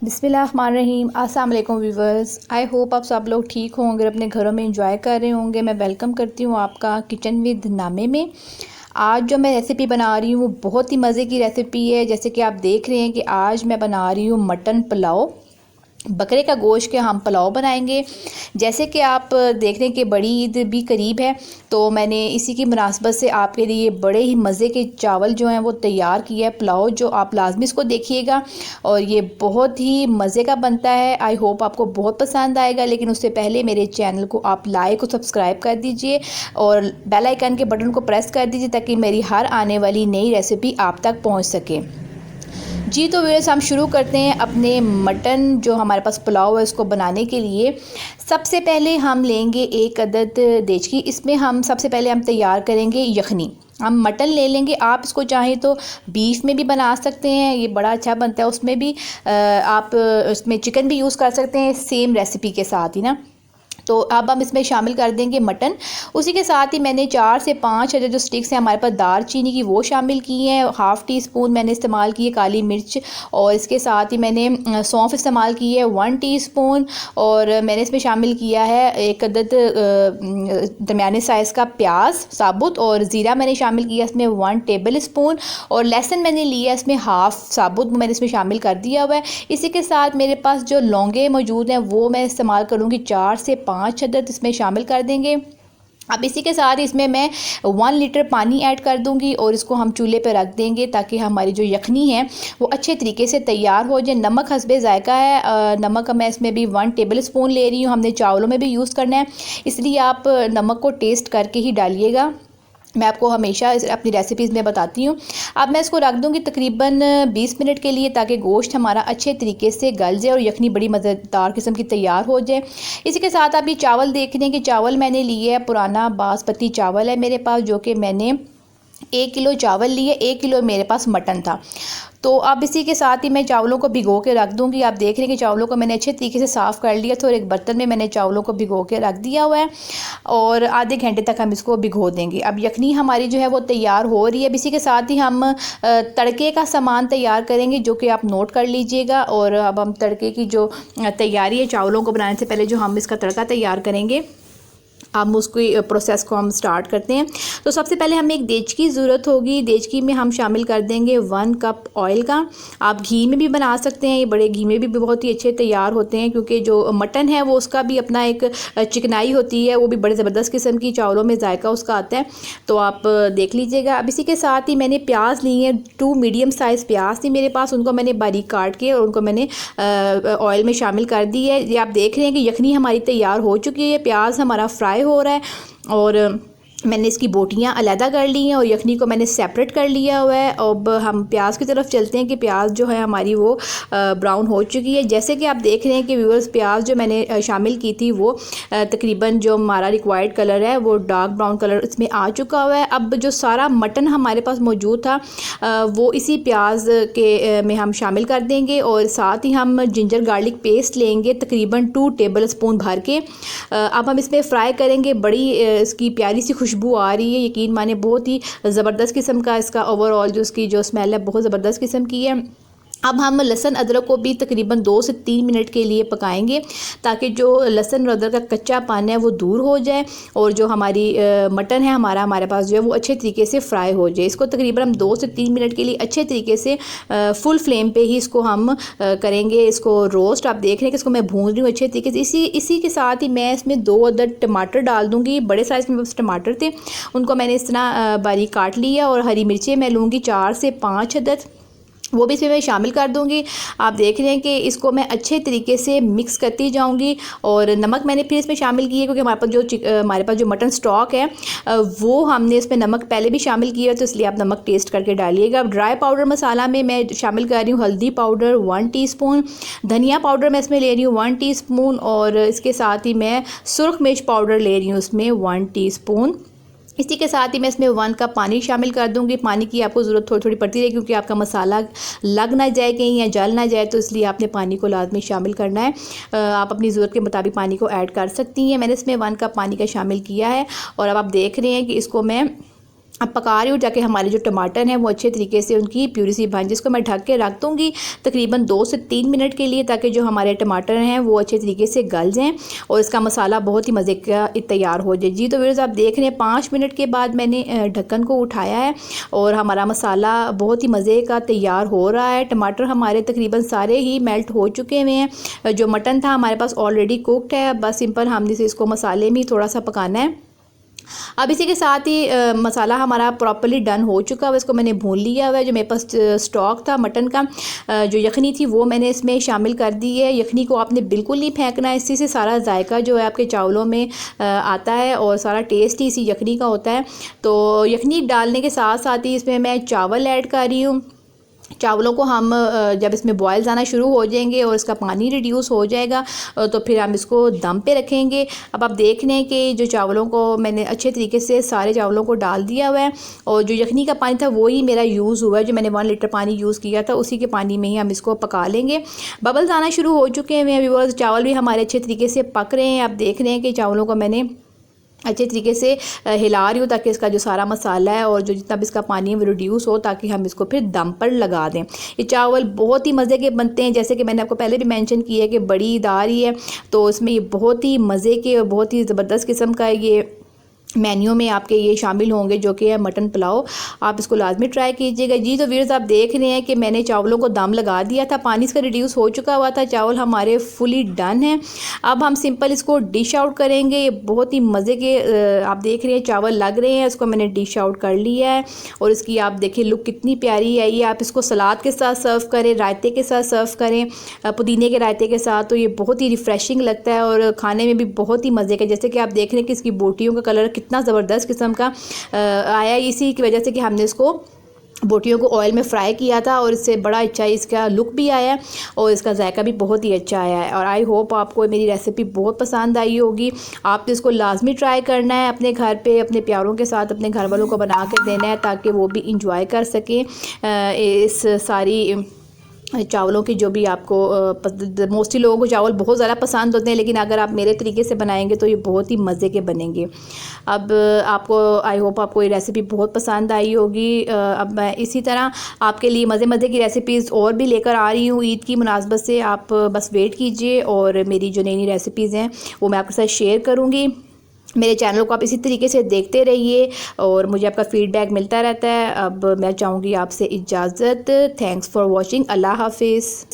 बिस्मिल्लाहिर्रहमानिर्रहीम। अस्सलाम वालेकुम व्यूवर्स, आई होप आप सब लोग ठीक होंगे, अपने घरों में एंजॉय कर रहे होंगे। मैं वेलकम करती हूँ आपका किचन विद नामे में। आज जो मैं रेसिपी बना रही हूँ वो बहुत ही मज़े की रेसिपी है। जैसे कि आप देख रहे हैं कि आज मैं बना रही हूँ मटन पुलाव। बकरे का गोश्त के हम पुलाव बनाएंगे। जैसे कि आप देख रहे हैं कि बड़ी ईद भी करीब है, तो मैंने इसी की मुनासबत से आपके लिए बड़े ही मज़े के चावल जो हैं वो तैयार किया है। पुलाव जो आप लाजमी इसको देखिएगा और ये बहुत ही मज़े का बनता है। आई होप आपको बहुत पसंद आएगा। लेकिन उससे पहले मेरे चैनल को आप लाइक और सब्सक्राइब कर दीजिए और बेल आइकन के बटन को प्रेस कर दीजिए ताकि मेरी हर आने वाली नई रेसिपी आप तक पहुँच सके। जी तो व्यूअर्स, हम शुरू करते हैं अपने मटन जो हमारे पास पुलाव है उसको बनाने के लिए। सबसे पहले हम लेंगे एक अदद देचकी। इसमें हम सबसे पहले हम तैयार करेंगे यखनी। हम मटन ले लेंगे, आप इसको चाहें तो बीफ में भी बना सकते हैं, ये बड़ा अच्छा बनता है। उसमें भी आप उसमें चिकन भी यूज़ कर सकते हैं सेम रेसिपी के साथ ही ना। तो अब हम इसमें शामिल कर देंगे मटन। उसी के साथ ही मैंने 4 से 5 जो स्टिक्स हैं हमारे पास दार चीनी की, वो शामिल की हैं। हाफ़ टी स्पून मैंने इस्तेमाल की है काली मिर्च, और इसके साथ ही मैंने सौंफ इस्तेमाल की है 1 टीस्पून। और मैंने इसमें शामिल किया है एक अदद दरमियाने साइज़ का प्याज साबुत, और ज़ीरा मैंने शामिल किया इसमें 1 टेबल स्पून। और लहसुन मैंने लिया इसमें हाफ़ साबुत, मैंने इसमें शामिल कर दिया हुआ है। इसी के साथ मेरे पास जो लौंगे मौजूद हैं वो मैं इस्तेमाल करूँगी 4 से 5 अदद, इसमें शामिल कर देंगे। अब इसी के साथ इसमें मैं 1 लीटर पानी ऐड कर दूंगी और इसको हम चूल्हे पे रख देंगे ताकि हमारी जो यखनी है वो अच्छे तरीके से तैयार हो जाए। नमक हस्बे ज़ायका है, नमक मैं इसमें भी 1 टेबल स्पून ले रही हूँ। हमने चावलों में भी यूज़ करना है, इसलिए आप नमक को टेस्ट करके ही डालिएगा। मैं आपको हमेशा अपनी रेसिपीज़ में बताती हूँ। अब मैं इसको रख दूँगी तकरीबन 20 मिनट के लिए ताकि गोश्त हमारा अच्छे तरीके से गल जाए और यखनी बड़ी मज़ेदार किस्म की तैयार हो जाए। इसी के साथ आप ये चावल देख रहे हैं कि चावल मैंने लिए है पुराना बासमती चावल है मेरे पास, जो कि मैंने 1 किलो चावल लिए, 1 किलो मेरे पास मटन था। तो अब इसी के साथ ही मैं चावलों को भिगो के रख दूंगी। आप देख रहे हैं कि चावलों को मैंने अच्छे तरीके से साफ़ कर लिया था और एक बर्तन में मैंने चावलों को भिगो के रख दिया हुआ है और आधे घंटे तक हम इसको भिगो देंगे। अब यखनी हमारी जो है वो तैयार हो रही है। अब इसी के साथ ही हम तड़के का सामान तैयार करेंगे, जो कि आप नोट कर लीजिएगा। और अब हम तड़के की जो तैयारी है चावलों को बनाने से पहले जो हम इसका तड़का तैयार करेंगे, अब उसकी प्रोसेस को हम स्टार्ट करते हैं। तो सबसे पहले हमें एक देचकी की ज़रूरत होगी। देचकी में हम शामिल कर देंगे 1 कप ऑयल का। आप घी में भी बना सकते हैं, ये बड़े घी में भी बहुत ही अच्छे तैयार होते हैं, क्योंकि जो मटन है वो उसका भी अपना एक चिकनाई होती है, वो भी बड़े ज़बरदस्त किस्म की चावलों में जायका उसका आता है। तो आप देख लीजिएगा। अब इसी के साथ ही मैंने प्याज लिए हैं, 2 मीडियम साइज़ प्याज थी मेरे पास, उनको मैंने बारीक काट के और उनको मैंने ऑयल में शामिल कर दी है। ये आप देख रहे हैं कि यखनी हमारी तैयार हो चुकी है, प्याज हमारा फ्राई हो रहा है और मैंने इसकी बोटियां अलहदा कर ली हैं और यखनी को मैंने सेपरेट कर लिया हुआ है। अब हम प्याज की तरफ चलते हैं कि प्याज जो है हमारी वो ब्राउन हो चुकी है। जैसे कि आप देख रहे हैं कि व्यूअर्स, प्याज जो मैंने शामिल की थी वो तकरीबन जो हमारा रिक्वायर्ड कलर है वो डार्क ब्राउन कलर इसमें आ चुका हुआ है। अब जो सारा मटन हमारे पास मौजूद था वो इसी प्याज के में हम शामिल कर देंगे और साथ ही हम जिंजर गार्लिक पेस्ट लेंगे तकरीबन 2 टेबल स्पून भर के। अब हम इसमें फ्राई करेंगे। बड़ी इसकी प्यारी सी खुशबू आ रही है, यकीन माने बहुत ही ज़बरदस्त किस्म का इसका ओवरऑल जो इसकी जो स्मेल है बहुत ज़बरदस्त किस्म की है। अब हम लहसुन अदरक को भी तकरीबन 2 से 3 मिनट के लिए पकाएंगे ताकि जो लहसुन और अदरक का कच्चा पान है वो दूर हो जाए और जो हमारी मटन है हमारे पास जो है वो अच्छे तरीके से फ्राई हो जाए। इसको तकरीबन हम 2 से 3 मिनट के लिए अच्छे तरीके से फुल फ्लेम पे ही इसको हम करेंगे, इसको रोस्ट। आप देख रहे हैं कि इसको मैं भून रही हूँ अच्छे तरीके से। इसी के साथ ही मैं इसमें 2 अदद टमाटर डाल दूँगी। बड़े साइज़ में टमाटर थे, उनको मैंने इस तरह बारीक काट लिया। और हरी मिर्चें मैं लूँगी 4 से 5 अदद, वो भी इसमें मैं शामिल कर दूंगी। आप देख रहे हैं कि इसको मैं अच्छे तरीके से मिक्स करती जाऊंगी। और नमक मैंने फिर इसमें शामिल किया क्योंकि हमारे पास जो मटन स्टॉक है वो हमने इसमें नमक पहले भी शामिल किया, तो इसलिए आप नमक टेस्ट करके डालिएगा। ड्राई पाउडर मसाला में मैं शामिल कर रही हूँ हल्दी पाउडर 1 टीस्पून, धनिया पाउडर मैं इसमें ले रही हूँ 1 टीस्पून, और इसके साथ ही मैं सुरख मिर्च पाउडर ले रही हूँ उसमें 1 टीस्पून। इसी के साथ ही मैं इसमें 1 कप पानी शामिल कर दूंगी। पानी की आपको ज़रूरत थोड़ी थोड़ी पड़ती रहे क्योंकि आपका मसाला लग ना जाए कहीं या जल ना जाए, तो इसलिए आपने पानी को लाजमी शामिल करना है। आप अपनी ज़रूरत के मुताबिक पानी को ऐड कर सकती हैं। मैंने इसमें 1 कप पानी का शामिल किया है और अब आप देख रहे हैं कि इसको मैं अब पका रही हूँ ताकि हमारे जो टमाटर हैं वो अच्छे तरीके से उनकी प्यूरी सी बन, जिसको मैं ढक के रख दूँगी तकरीबन 2 से 3 मिनट के लिए, ताकि जो हमारे टमाटर हैं वो अच्छे तरीके से गल जाएँ और इसका मसाला बहुत ही मज़े का तैयार हो जाए। जी तो व्यूअर्स, आप देख रहे हैं 5 मिनट के बाद मैंने ढक्कन को उठाया है और हमारा मसाला बहुत ही मज़े का तैयार हो रहा है। टमाटर हमारे तकरीबन सारे ही मेल्ट हो चुके हुए हैं। जो मटन था हमारे पास ऑलरेडी कुकड है, बस सिंपल हमने इसको मसाले में थोड़ा सा पकाना है। अब इसी के साथ ही मसाला हमारा प्रॉपर्ली डन हो चुका है, इसको मैंने भून लिया हुआ है। जो मेरे पास स्टॉक था मटन का, जो यखनी थी वो मैंने इसमें शामिल कर दी है। यखनी को आपने बिल्कुल नहीं फेंकना है, इसी से सारा जायका जो है आपके चावलों में आता है और सारा टेस्ट ही इसी यखनी का होता है। तो यखनी डालने के साथ साथ ही इसमें मैं चावल ऐड कर रही हूँ। चावलों को हम जब इसमें बॉयल्स आना शुरू हो जाएंगे और इसका पानी रिड्यूस हो जाएगा तो फिर हम इसको दम पे रखेंगे। अब आप देख रहे हैं कि जो चावलों को मैंने अच्छे तरीके से सारे चावलों को डाल दिया हुआ है और जो यखनी का पानी था वही मेरा यूज़ हुआ है। जो मैंने 1 लीटर पानी यूज़ किया था उसी के पानी में ही हम इसको पका लेंगे। बबल्स आना शुरू हो चुके हैं व्यूअर्स, चावल भी हमारे अच्छे तरीके से पक रहे हैं। आप देख रहे हैं कि चावलों को मैंने अच्छे तरीके से हिला रही हूँ ताकि इसका जो सारा मसाला है और जो जितना भी इसका पानी है वो रिड्यूस हो, ताकि हम इसको फिर दम पर लगा दें। ये चावल बहुत ही मज़े के बनते हैं, जैसे कि मैंने आपको पहले भी मेंशन किया है कि बड़ी दाल ही है तो इसमें ये बहुत ही मज़े के और बहुत ही ज़बरदस्त किस्म का ये मेन्यू में आपके ये शामिल होंगे, जो कि है मटन पुलाव। आप इसको लाजमी ट्राई कीजिएगा। जी तो व्यूअर्स, आप देख रहे हैं कि मैंने चावलों को दम लगा दिया था, पानी इसका रिड्यूस हो चुका हुआ था, चावल हमारे फुली डन हैं। अब हम सिंपल इसको डिश आउट करेंगे। ये बहुत ही मज़े के आप देख रहे हैं चावल लग रहे हैं, इसको मैंने डिश आउट कर लिया है और इसकी आप देखिए लुक कितनी प्यारी है। ये आप इसको सलाद के साथ सर्व करें, रायते के साथ सर्व करें, पुदीने के रायते के साथ, तो ये बहुत ही रिफ़्रेशिंग लगता है और खाने में भी बहुत ही मज़े का। जैसे कि आप देख रहे हैं कि इसकी बोटियों का कलर कितना ज़बरदस्त किस्म का आया, इसी की वजह से कि हमने इसको बोटियों को ऑयल में फ्राई किया था और इससे बड़ा अच्छा इसका लुक भी आया और इसका जायका भी बहुत ही अच्छा आया है। और आई होप आपको मेरी रेसिपी बहुत पसंद आई होगी। आप इसको लाजमी ट्राई करना है अपने घर पे, अपने प्यारों के साथ अपने घर वालों को बना के देना है ताकि वो भी इंजॉय कर सकें इस सारी चावलों की जो भी आपको मोस्टली लोगों को चावल बहुत ज़्यादा पसंद होते हैं, लेकिन अगर आप मेरे तरीके से बनाएंगे तो ये बहुत ही मज़े के बनेंगे। अब आपको आई होप आपको ये रेसिपी बहुत पसंद आई होगी। अब मैं इसी तरह आपके लिए मज़े मज़े की रेसिपीज़ और भी लेकर आ रही हूँ ईद की मुनासबत से। आप बस वेट कीजिए और मेरी जो नई नई रेसिपीज़ हैं वो मैं आपके साथ शेयर करूँगी। मेरे चैनल को आप इसी तरीके से देखते रहिए और मुझे आपका फ़ीडबैक मिलता रहता है। अब मैं चाहूँगी आपसे इजाज़त। Thanks for watching. अल्लाह हाफिज़।